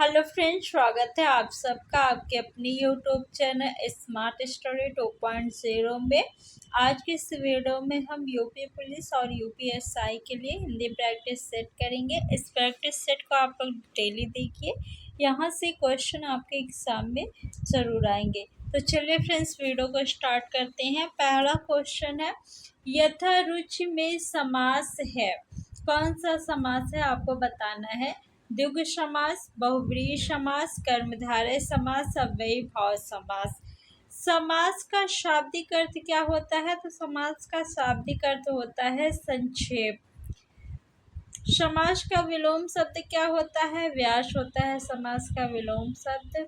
Hello friends, स्वागत है आप सबका आपके अपनी यूट्यूब चैनल स्मार्ट स्टडी 2.0 में। आज के इस वीडियो में हम यूपी पुलिस और यूपीएसआई के लिए हिंदी प्रैक्टिस सेट करेंगे। इस प्रैक्टिस सेट को आप लोग डेली देखिए, यहाँ से क्वेश्चन आपके एग्जाम में ज़रूर आएंगे। तो चलिए फ्रेंड्स, वीडियो को स्टार्ट करते हैं। पहला क्वेश्चन है, यथारुचि में समास है। कौन सा समास है आपको बताना है। द्विगु समास, बहुब्रीहि समास, कर्मधारय समास, अव्ययी भाव समास। समास का शाब्दिक अर्थ क्या होता है? तो समास का शाब्दिक अर्थ होता है संक्षेप। समास का विलोम शब्द क्या होता है? व्यास होता है समास का विलोम शब्द।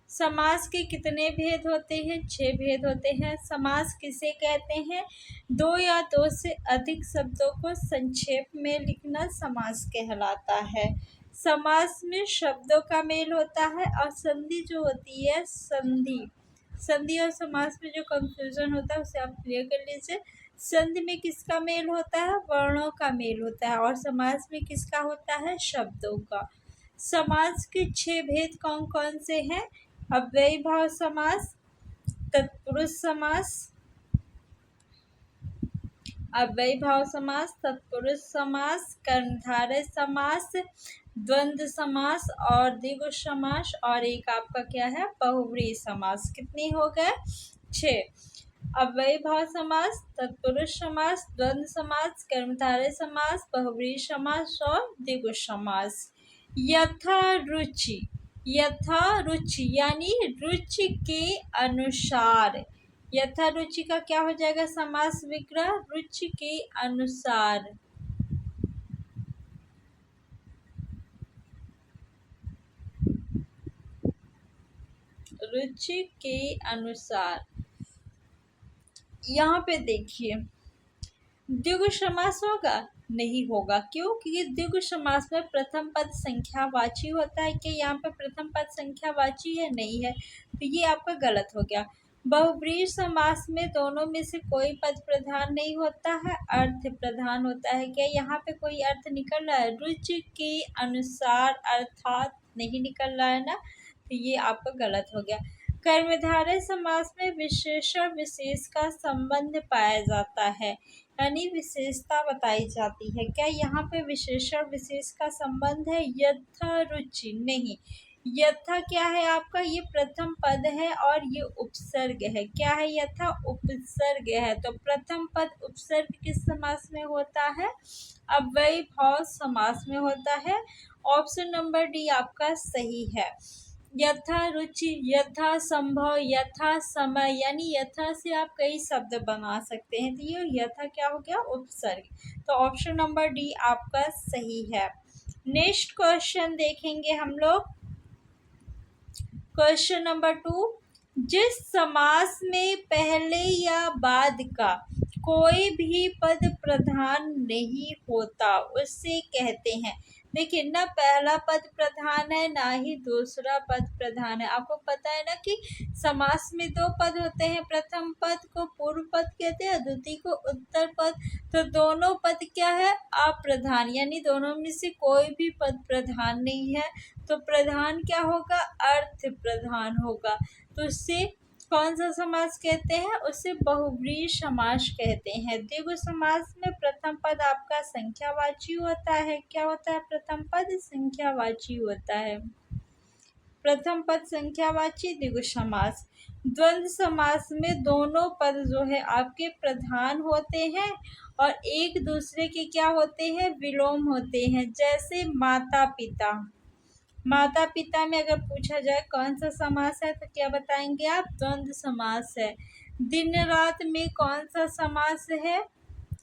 समास के कितने भेद होते हैं? 6 भेद होते हैं। समास किसे कहते हैं? दो या दो से अधिक शब्दों को संक्षेप में लिखना समास कहलाता है। समास में शब्दों का मेल होता है और संधि जो होती है, संधि और समास में जो कंफ्यूजन होता है उसे आप क्लियर कर लीजिए। संधि में किसका मेल होता है? वर्णों का मेल होता है। और समास में किसका होता है? शब्दों का। समास के 6 भेद कौन कौन से हैं? अव्ययी भाव समास, तत्पुरुष समास, अव्ययी भाव समास, तत्पुरुष समास, कर्मधारय समास, द्वंद्व समास और द्विगु समास, और एक आपका क्या है? बहुव्रीहि समास। कितनी हो गए? 6। अव्ययी भाव समास, तत्पुरुष समास, द्वंद्व समास, कर्मधारय समास, बहुव्रीहि समास और द्विगु समास। यथारुचि, यथारुचि यानी रुचि के अनुसार। यथारुचि का क्या हो जाएगा? समास विग्रह, रुचि के अनुसार। रुचि के अनुसार। यहाँ पे देखिए, द्विगु समास होगा? नहीं होगा। क्यों? क्योंकि द्विगु समास में प्रथम पद संख्यावाची होता है। कि यहाँ पे प्रथम पद संख्यावाची है? नहीं है, तो ये आपका गलत हो गया। बहुब्रीहि समास में दोनों में से कोई पद प्रधान नहीं होता है, अर्थ प्रधान होता है। क्या यहाँ पे कोई अर्थ निकल रहा है? रुचि के अनुसार अर्थात नहीं निकल रहा है ना, तो ये आपका गलत हो गया। कर्मधारय समास में विशेषण विशेष का संबंध पाया जाता है, यानी विशेषता बताई जाती है। क्या यहाँ पे विशेषण विशेष का संबंध है? यथारुचि नहीं। यथा क्या है आपका? ये प्रथम पद है और ये उपसर्ग है। क्या है? यथा उपसर्ग है। तो प्रथम पद उपसर्ग किस समास में होता है? अव्ययी भाव समास में होता है। ऑप्शन नंबर डी आपका सही है। यथा रुचि, यथा संभव, यथा समय, यानी यथा से आप कई शब्द बना सकते हैं। तो ये यथा क्या हो गया? उपसर्ग। तो ऑप्शन नंबर डी आपका सही है। नेक्स्ट क्वेश्चन देखेंगे हम लोग। क्वेश्चन नंबर 2, जिस समास में पहले या बाद का कोई भी पद प्रधान नहीं होता उसे कहते हैं। देखिए ना, पहला पद प्रधान है ना ही दूसरा पद प्रधान है। आपको पता है ना कि समास में 2 पद होते हैं। प्रथम पद को पूर्व पद कहते हैं, द्वितीय को उत्तर पद। तो दोनों पद क्या है? अप्रधान, यानी दोनों में से कोई भी पद प्रधान नहीं है। तो प्रधान क्या होगा? अर्थ प्रधान होगा। तो उससे कौन सा समास कहते हैं? उसे बहुव्रीहि समास कहते हैं। द्विगु समास में प्रथम पद आपका संख्यावाची होता है। क्या होता है? प्रथम पद संख्यावाची होता है। प्रथम पद संख्यावाची, द्विगु समास। द्वंद्व समास में दोनों पद जो है आपके प्रधान होते हैं और एक दूसरे के क्या होते हैं? विलोम होते हैं। जैसे माता पिता। माता पिता में अगर पूछा जाए कौन सा समास है तो क्या बताएंगे आप? द्वंद्व समास है। दिन रात में कौन सा समास है?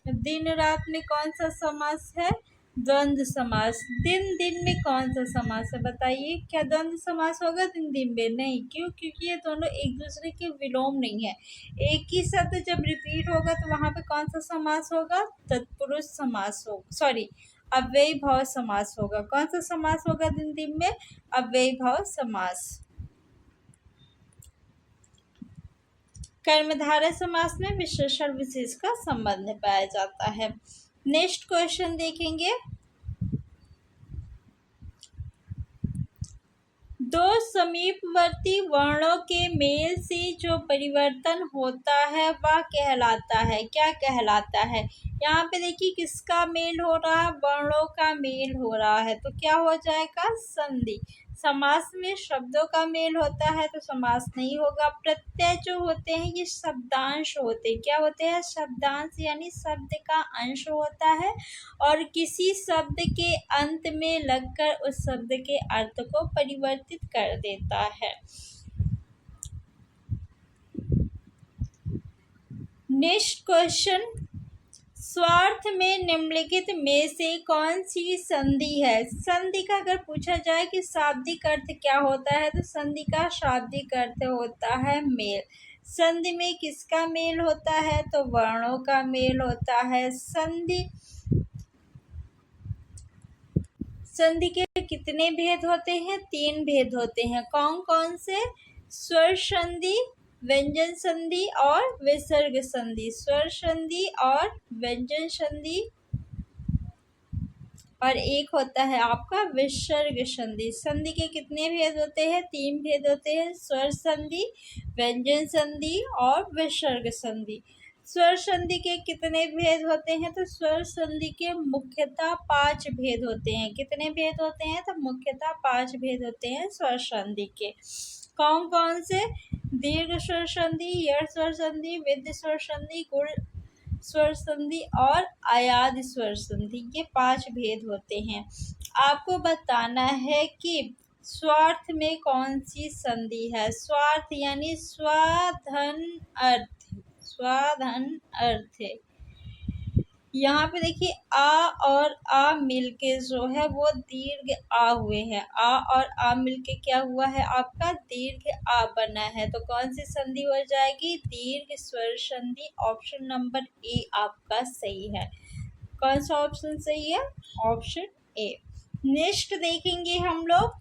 दिन रात में कौन सा समास है? द्वंद्व समास। दिन दिन में कौन सा समास है? बताइए, क्या द्वंद्व समास होगा दिन दिन में? नहीं। क्यों? क्योंकि ये दोनों एक दूसरे के विलोम नहीं है। एक ही शब्द जब रिपीट होगा तो वहां पे कौन सा समास होगा? तत्पुरुष समास हो, सॉरी, अव्ययी भाव समास होगा। कौन सा समास होगा दिन दिन में? अव्ययी भाव समास। कर्मधारय समास में विशेषण विशेष का संबंध पाया जाता है। नेक्स्ट क्वेश्चन देखेंगे। समीपवर्ती वर्णों के मेल से जो परिवर्तन होता है वह कहलाता है, क्या कहलाता है? यहाँ पे देखिए किसका मेल हो रहा है, वर्णों का मेल हो रहा है, तो क्या हो जाएगा? संधि। समास में शब्दों का मेल होता है तो समास नहीं होगा। प्रत्यय जो होते हैं ये शब्दांश होते हैं, क्या होते हैं? शब्दांश, यानी शब्द का अंश होता है और किसी शब्द के अंत में लगकर उस शब्द के अर्थ को परिवर्तित कर देता है। नेक्स्ट क्वेश्चन, स्वार्थ में निम्नलिखित में से कौन सी संधि है? संधि का अगर पूछा जाए कि शाब्दिक अर्थ क्या होता है, तो संधि का शाब्दिक अर्थ होता है मेल। संधि में किसका मेल होता है? तो वर्णों का मेल होता है। संधि के कितने भेद होते हैं? 3 भेद होते हैं। कौन कौन से? स्वर संधि, व्यंजन संधि और विसर्ग संधि। स्वर संधि और व्यंजन संधि, और एक होता है आपका विसर्ग संधि। संधि के कितने भेद होते हैं? 3 भेद होते हैं, स्वर संधि, व्यंजन संधि और विसर्ग संधि। स्वर संधि के कितने भेद होते हैं? तो स्वर संधि के मुख्यतः 5 भेद होते हैं। कितने भेद होते हैं? तो मुख्यतः 5 भेद होते हैं स्वर संधि के। कौन कौन से? दीर्घ स्वर संधि, यड़ स्वर संधि, विद्ध स्वर संधि, गुण स्वर संधि और अयाद स्वर संधि, ये 5 भेद होते हैं। आपको बताना है कि स्वार्थ में कौन सी संधि है। स्वार्थ यानी स्वाधन अर्थ, स्वाधन अर्थ। यहाँ पे देखिए आ और आ मिलके जो है वो दीर्घ आ हुए हैं। आ और आ मिलके क्या हुआ है? आपका दीर्घ आ बना है, तो कौन सी संधि हो जाएगी? दीर्घ स्वर संधि। ऑप्शन नंबर ए आपका सही है। कौन सा ऑप्शन सही है? Option A. नेक्स्ट देखेंगे हम लोग,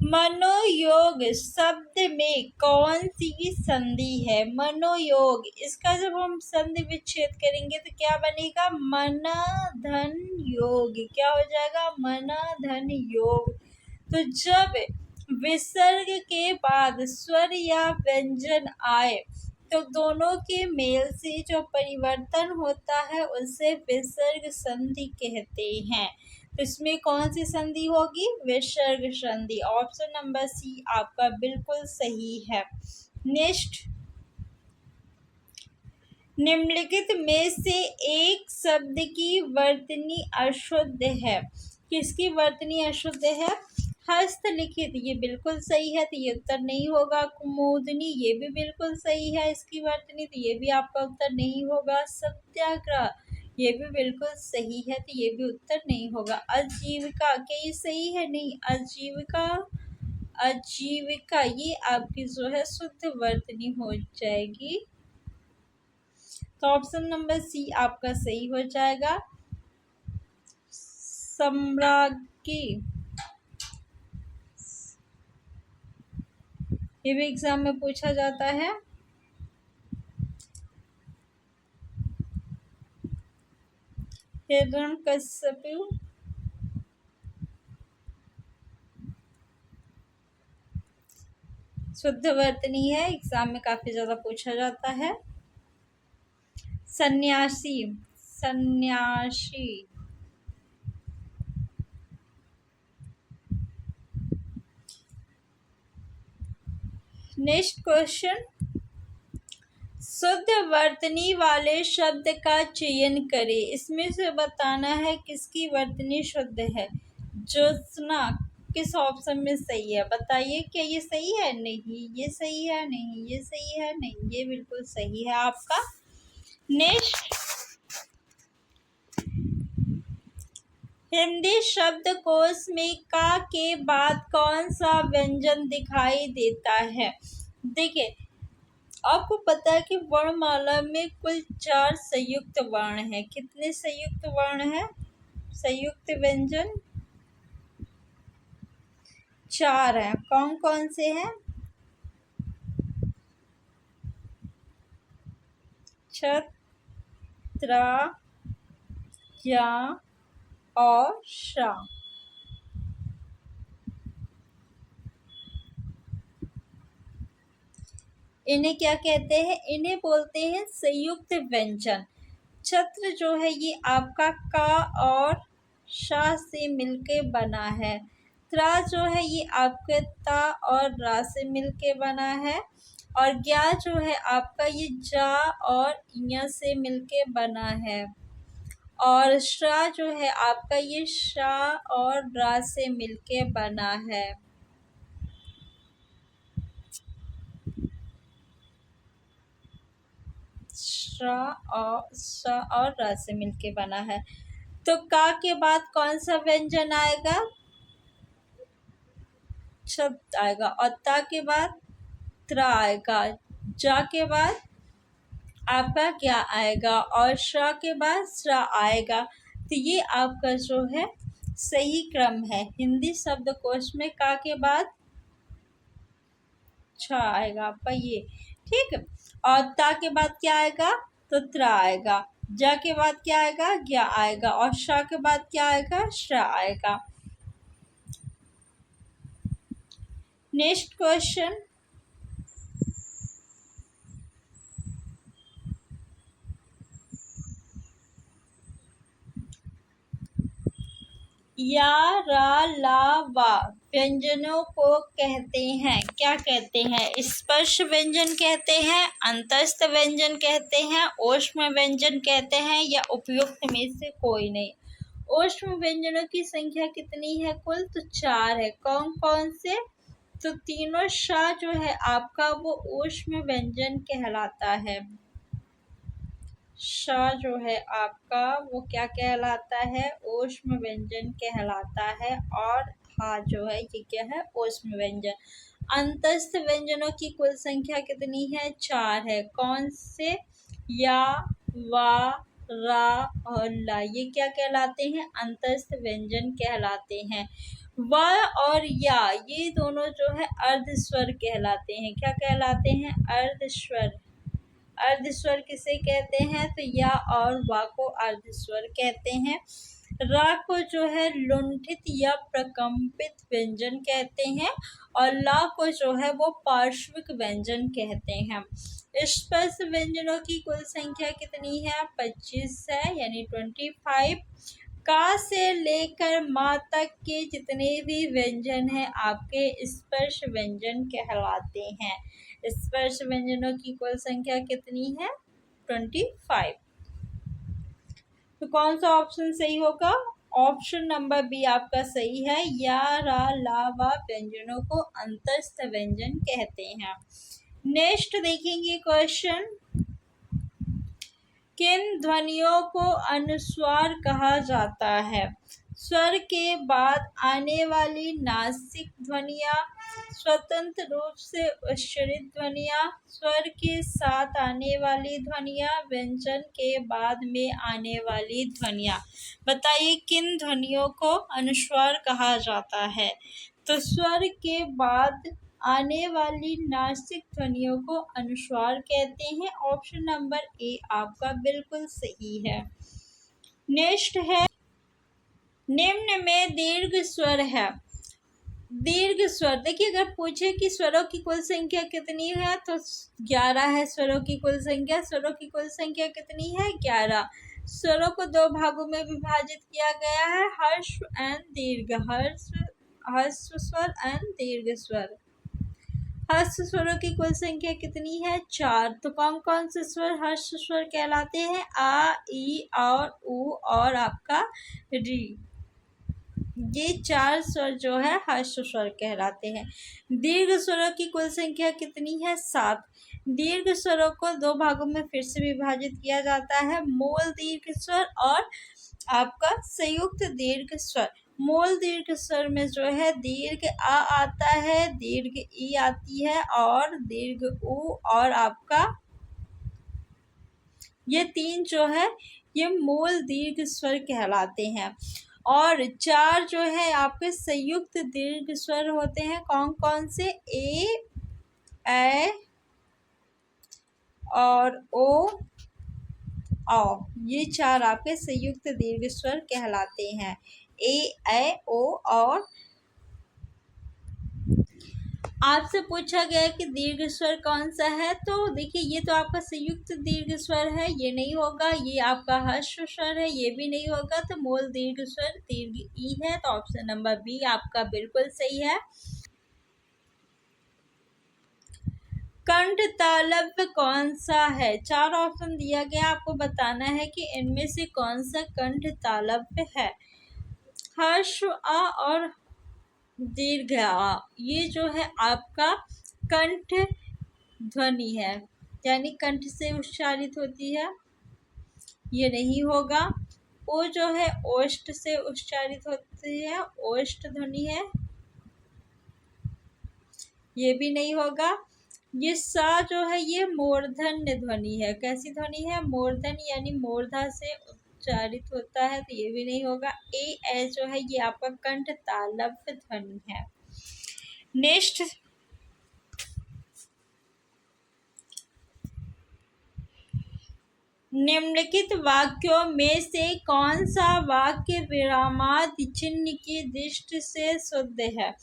मनोयोग शब्द में कौन सी संधि है? मनोयोग, इसका जब हम संधि विच्छेद करेंगे तो क्या बनेगा? मना धन योग। क्या हो जाएगा? मना धन योग। तो जब विसर्ग के बाद स्वर या व्यंजन आए तो दोनों के मेल से जो परिवर्तन होता है उसे विसर्ग संधि कहते हैं। तो इसमें कौन सी संधि होगी? विसर्ग संधि। ऑप्शन नंबर सी आपका बिल्कुल सही है। नेक्स्ट, निम्नलिखित में से एक शब्द की वर्तनी अशुद्ध है। किसकी वर्तनी अशुद्ध है? हस्तलिखित, ये बिल्कुल सही है, तो ये उत्तर नहीं होगा। कुमुदनी, ये भी बिल्कुल सही है इसकी वर्तनी, तो ये भी आपका उत्तर नहीं होगा। सत्याग्रह, ये भी बिल्कुल सही है, तो ये भी उत्तर नहीं होगा। आजीविका, क्या ये सही है? नहीं। आजीविका, आजीविका ये आपकी जो है शुद्ध वर्तनी हो जाएगी, तो ऑप्शन नंबर सी आपका सही हो जाएगा। सम्राज्ञी, ये भी एग्जाम में पूछा जाता है। हिरण्यकश्यपु, शुद्ध वर्तनी है, एग्जाम में काफी ज्यादा पूछा जाता है। सन्यासी, सन्यासी, नेक्स्ट क्वेश्चन, शुद्ध वर्तनी वाले शब्द का चयन करें। इसमें से बताना है किसकी वर्तनी शुद्ध है। ज्योत्सना किस ऑप्शन में सही है? बताइए, क्या ये सही है? नहीं। ये सही है? नहीं। ये सही है? नहीं। ये बिल्कुल सही है आपका। नेक्स्ट, हिंदी शब्दकोश में का के बाद कौन सा व्यंजन दिखाई देता है? देखिए, आपको पता है कि वर्णमाला में कुल 4 संयुक्त वर्ण हैं। कितने संयुक्त वर्ण हैं? संयुक्त व्यंजन 4 हैं। कौन कौन से हैं? छ, त्रा, या और शा। इन्हें क्या कहते हैं? इन्हें बोलते हैं संयुक्त व्यंजन। छत्र जो है ये आपका का और शा से मिलके बना है। त्रा जो है ये आपके ता और रा से मिलके बना है। और ज्ञा जो है आपका ये जा और इया से मिलके बना है। और श्रा जो है आपका ये शा और रा से मिलके बना है। श और र से मिलके बना है। तो का के बाद कौन सा व्यंजन आएगा? शब्द आएगा। और ता के बाद त्रा आएगा। जा के बाद आपका क्या आएगा? और श्रा के बाद श्रा आएगा। तो ये आपका जो है सही क्रम है। हिंदी शब्दकोश में का के बाद छ आएगा आपका ये, ठीक। और ता के बाद क्या आएगा? तो त्रा आएगा। जा के बाद क्या आएगा? ज्ञा आएगा। और शा के बाद क्या आएगा? श्रा आएगा। नेक्स्ट क्वेश्चन, या रा ला वा व्यंजनों को कहते हैं, क्या कहते हैं? स्पर्श व्यंजन कहते हैं, अंतस्थ व्यंजन कहते हैं, ऊष्म व्यंजन कहते हैं, या उपयुक्त में से कोई नहीं। ऊष्म व्यंजनों की संख्या कितनी है कुल? तो 4 है। कौन कौन से? तो तीनों शा जो है आपका वो ऊष्म व्यंजन कहलाता है। श जो है आपका वो क्या कहलाता है? ऊष्म व्यंजन कहलाता है। और हा जो है ये क्या है? ऊष्म व्यंजन। अंतस्थ व्यंजनों की कुल संख्या कितनी है? 4 है। कौन से? या, वा, रा और ला, ये क्या कहलाते हैं? अंतस्थ व्यंजन कहलाते हैं। व और या ये दोनों जो है अर्धस्वर कहलाते हैं। क्या कहलाते हैं? अर्धस्वर। अर्धस्वर किसे कहते हैं? तो या और वा को अर्धस्वर कहते हैं। रा को जो है लुंठित या प्रकंपित व्यंजन कहते हैं। और ला को जो है वो पार्श्विक व्यंजन कहते हैं। स्पर्श व्यंजनों की कुल संख्या कितनी है? 25 है, यानी 25। का से लेकर मा तक के जितने भी व्यंजन हैं आपके स्पर्श व्यंजन कहलाते हैं। स्पर्श व्यंजनों की कुल संख्या कितनी है? 25। तो कौन सा ऑप्शन सही होगा? ऑप्शन नंबर बी आपका सही है। या, रा, ला, वा व्यंजनों को अंतस्थ व्यंजन कहते हैं। नेक्स्ट देखेंगे क्वेश्चन, किन ध्वनियों को अनुस्वार कहा जाता है? स्वर के बाद आने वाली नासिक ध्वनियाँ, स्वतंत्र रूप से उच्चारित ध्वनियाँ, स्वर के साथ आने वाली ध्वनियाँ, व्यंजन के बाद में आने वाली ध्वनियाँ। बताइए किन ध्वनियों को अनुस्वार कहा जाता है? तो स्वर के बाद आने वाली नासिक ध्वनियों को अनुस्वार कहते हैं। ऑप्शन नंबर ए आपका बिल्कुल सही है। नेक्स्ट है, निम्न में दीर्घ स्वर है। दीर्घ स्वर, देखिए अगर पूछे कि स्वरों की कुल संख्या कितनी है तो 11 है स्वरों की कुल संख्या। स्वरों की कुल संख्या कितनी है? 11। स्वरों को 2 भागों में विभाजित किया गया है, ह्रस्व एंड दीर्घ। ह्रस्व स्वर एंड दीर्घ स्वर। ह्रस्व स्वरों की कुल संख्या कितनी है? 4। तो कौन कौन से स्वर ह्रस्व स्वर कहलाते हैं? आ, ई और उ और आपका री। ये 4 स्वर जो है ह्रस्व स्वर कहलाते हैं। दीर्घ स्वरों की कुल संख्या कितनी है? 7। दीर्घ स्वरों को 2 भागों में फिर से विभाजित किया जाता है, मूल दीर्घ स्वर और आपका संयुक्त दीर्घ स्वर। मूल दीर्घ स्वर में जो है दीर्घ आ आता है, दीर्घ ई आती है और दीर्घ उ और आपका ये 3 जो है ये मूल दीर्घ स्वर कहलाते हैं। और 4 जो है आपके संयुक्त दीर्घ स्वर होते हैं। कौन कौन से? ए और ओ, ये 4 आपके संयुक्त दीर्घ स्वर कहलाते हैं। ए, ओ और आपसे पूछा गया है कि दीर्घ स्वर कौन सा है, तो देखिए ये तो आपका संयुक्त दीर्घ स्वर है, ये नहीं होगा। ये आपका हर्ष स्वर है, ये भी नहीं होगा। तो मूल दीर्घ स्वर दीर्घ ई है, तो ऑप्शन नंबर बी आपका बिल्कुल सही है। कंठ तालव्य कौन सा है? 4 ऑप्शन दिया गया, आपको बताना है कि इनमें से कौन सा कंठ तालव्य है। हर्ष आ और दीर्घ आ, ये जो है आपका कंठ ध्वनि है, यानी कंठ से उच्चारित होती है, ये नहीं होगा। ओ जो है ओष्ठ से उच्चारित होती है, ओष्ठ ध्वनि है, ये भी नहीं होगा। ये सा जो है ये मूर्धन्य ध्वनि है, कैसी ध्वनि है? मूर्धन्य, यानी मूर्धा से उच्चारित होता है, तो ये भी नहीं होगा। ए जो है ये आपका कंठ तालव्य ध्वनि है। नेक्स्ट, निम्नलिखित वाक्यों में से कौन सा वाक्य विरामादि चिन्ह की दृष्टि से शुद्ध है?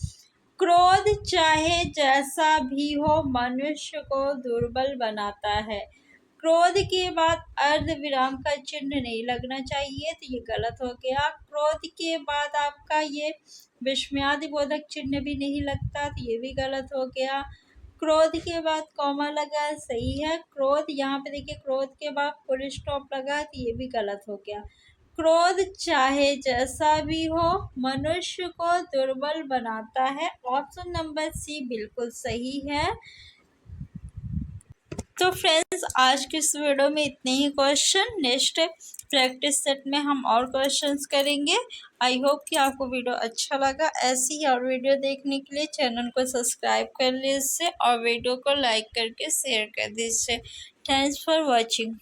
क्रोध चाहे जैसा भी हो मनुष्य को दुर्बल बनाता है। क्रोध के बाद अर्ध विराम का चिन्ह नहीं लगना चाहिए, तो ये गलत हो गया। क्रोध के बाद आपका ये विस्मयादि बोधक चिन्ह भी नहीं लगता, तो ये भी गलत हो गया। क्रोध के बाद कॉमा लगा, सही है। क्रोध, यहाँ पे देखिए क्रोध के बाद फुल स्टॉप लगा, तो ये भी गलत हो गया। क्रोध चाहे जैसा भी हो मनुष्य को दुर्बल बनाता है, ऑप्शन नंबर सी बिल्कुल सही है। तो फ्रेंड्स, आज की इस वीडियो में इतने ही क्वेश्चन। नेक्स्ट प्रैक्टिस सेट में हम और क्वेश्चंस करेंगे। आई होप कि आपको वीडियो अच्छा लगा। ऐसी ही और वीडियो देखने के लिए चैनल को सब्सक्राइब कर लीजिए और वीडियो को लाइक करके शेयर कर दीजिए। Thanks for watching.